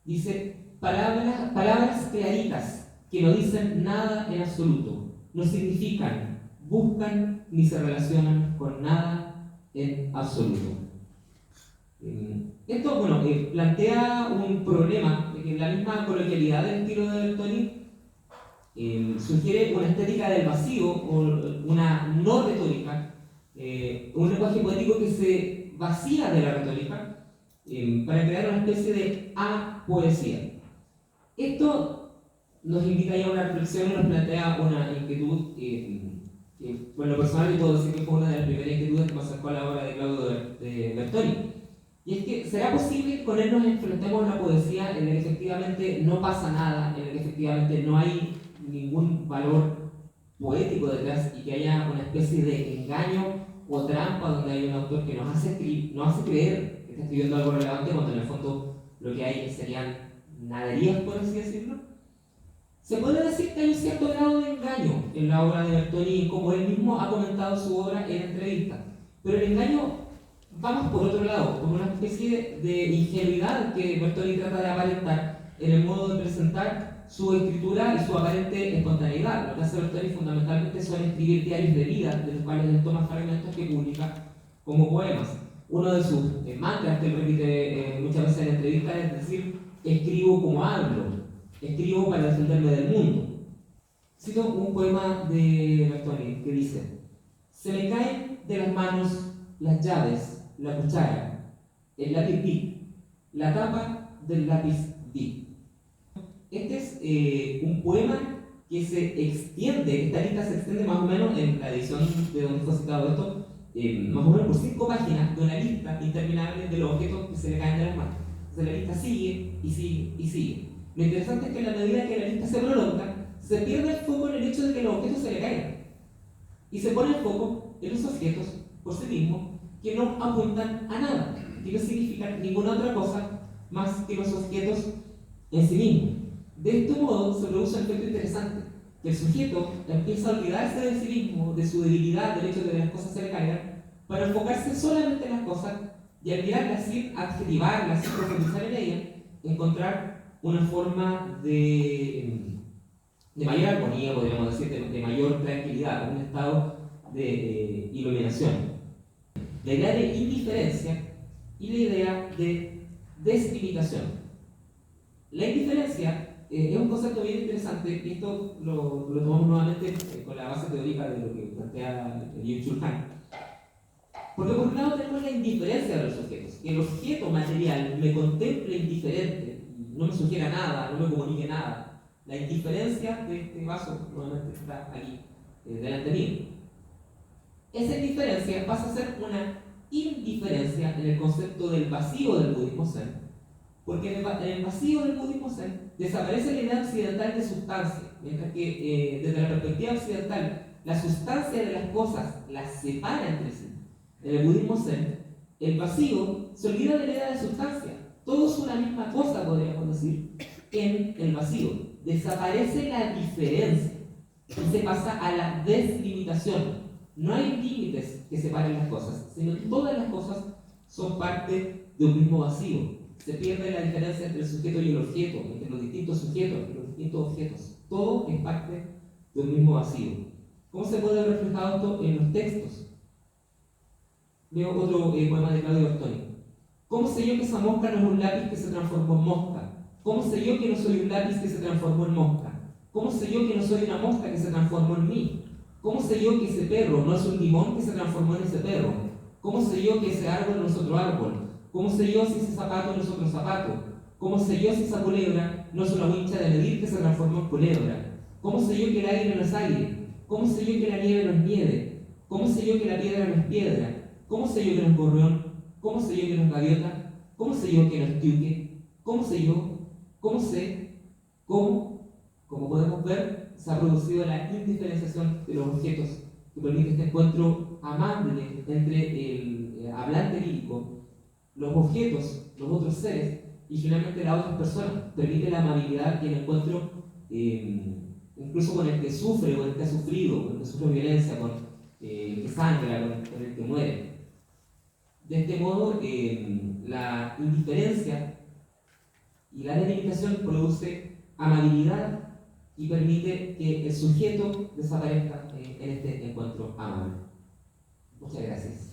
Dice, palabras claritas que no dicen nada en absoluto, no significan, buscan ni se relacionan con nada en absoluto. Esto, bueno, plantea un problema de que la misma coloquialidad del estilo de Bertoni sugiere una estética del vacío o una no retórica, un lenguaje poético que se vacía de la retórica para crear una especie de apoesía. Esto nos invita ya a una reflexión y nos plantea una inquietud que, por lo personal, yo puedo decir que fue una de las primeras inquietudes que me acercó a la obra de Claudio de Bertoni. Y es que, ¿será posible que con él nos enfrentemos a una poesía en la que efectivamente no pasa nada, en la que efectivamente no hay ningún valor poético detrás y que haya una especie de engaño o trampa donde hay un autor que nos hace creer que está escribiendo algo relevante cuando en el fondo lo que hay serían naderías, por así decirlo? Se puede decir que hay un cierto grado de engaño en la obra de Bertoni, como él mismo ha comentado su obra en entrevistas. Pero el engaño vamos por otro lado, por una especie de ingenuidad que Bertoni trata de aparentar en el modo de presentar su escritura y su aparente espontaneidad. Lo que hace Bertoni fundamentalmente son escribir diarios de vida, de los cuales él toma fragmentos que publica como poemas. Uno de sus mantras que él repite muchas veces en entrevistas es decir, escribo como hablo, escribo para defenderme del mundo. Cito un poema de Bertoni que dice: se me caen de las manos las llaves, la cuchara, el lápiz Bic, la tapa del lápiz Bic. Este es un poema que se extiende, esta lista se extiende más o menos en la edición de donde fue citado esto, más o menos por 5 páginas de una lista interminable de los objetos que se le caen de las manos. Entonces la lista sigue y sigue y sigue. Lo interesante es que a la medida que la lista se prolonga, se pierde el foco en el hecho de que los objetos se le caigan. Y se pone el foco en los objetos por sí mismos que no apuntan a nada, que no significan ninguna otra cosa más que los objetos en sí mismos. De este modo se produce un efecto interesante, que el sujeto empieza a olvidarse de sí mismo, de su debilidad, del hecho de que las cosas se le caigan, para enfocarse solamente en las cosas y al mirarlas sin adjetivarlas, sin profundizar en ellas, encontrar una forma de mayor armonía, podríamos decir, de mayor tranquilidad, un estado de iluminación. La idea de indiferencia y la idea de deslimitación. La indiferencia es un concepto bien interesante y esto lo tomamos nuevamente con la base teórica de lo que plantea Byung-Chul Han. Porque por un lado tenemos la indiferencia de los objetos, que el objeto material me contemple indiferente, no me sugiera nada, no me comunique nada. La indiferencia de este vaso nuevamente está aquí, delante mío. Esa indiferencia pasa a ser una indiferencia en el concepto del vacío del budismo zen, porque en el vacío del budismo zen desaparece la idea occidental de sustancia, mientras que desde la perspectiva occidental la sustancia de las cosas las separa entre sí. En el budismo zen, el vacío se olvida de la idea de sustancia, todo es una misma cosa, podríamos decir, en el vacío. Desaparece la diferencia y se pasa a la deslimitación. No hay límites que separen las cosas, sino que todas las cosas son parte de un mismo vacío. Se pierde la diferencia entre el sujeto y el objeto, entre los distintos sujetos y los distintos objetos. Todo es parte de un mismo vacío. ¿Cómo se puede ver reflejado esto en los textos? Veo otro poema de Claudio Bertoni. ¿Cómo sé yo que esa mosca no es un lápiz que se transformó en mosca? ¿Cómo sé yo que no soy un lápiz que se transformó en mosca? ¿Cómo sé yo que no soy una mosca que se transformó en mí? ¿Cómo sé yo que ese perro no es un limón que se transformó en ese perro? ¿Cómo sé yo que ese árbol no es otro árbol? ¿Cómo sé yo si ese zapato no es otro zapato? ¿Cómo sé yo si esa culebra no es una wincha de medir que se transformó en culebra? ¿Cómo sé yo que el aire no es aire? ¿Cómo sé yo que la nieve no es nieve? ¿Cómo sé yo que la piedra no es piedra? ¿Cómo sé yo que no es gorrión? ¿Cómo sé yo que no es gaviota? ¿Cómo sé yo que no es tiuque? ¿Cómo sé yo? ¿Cómo sé? ¿Cómo? Como podemos ver, se ha producido la indiferenciación de los objetos que permite este encuentro amable entre el hablante lírico, los objetos, los otros seres y finalmente las otras personas. Permite la amabilidad y el encuentro incluso con el que sufre, con el que ha sufrido, con el que sufre violencia, con el que sangra, con el que muere. De este modo, la indiferencia Y la delimitación produce amabilidad y permite que el sujeto desaparezca en este encuentro amable. Muchas gracias.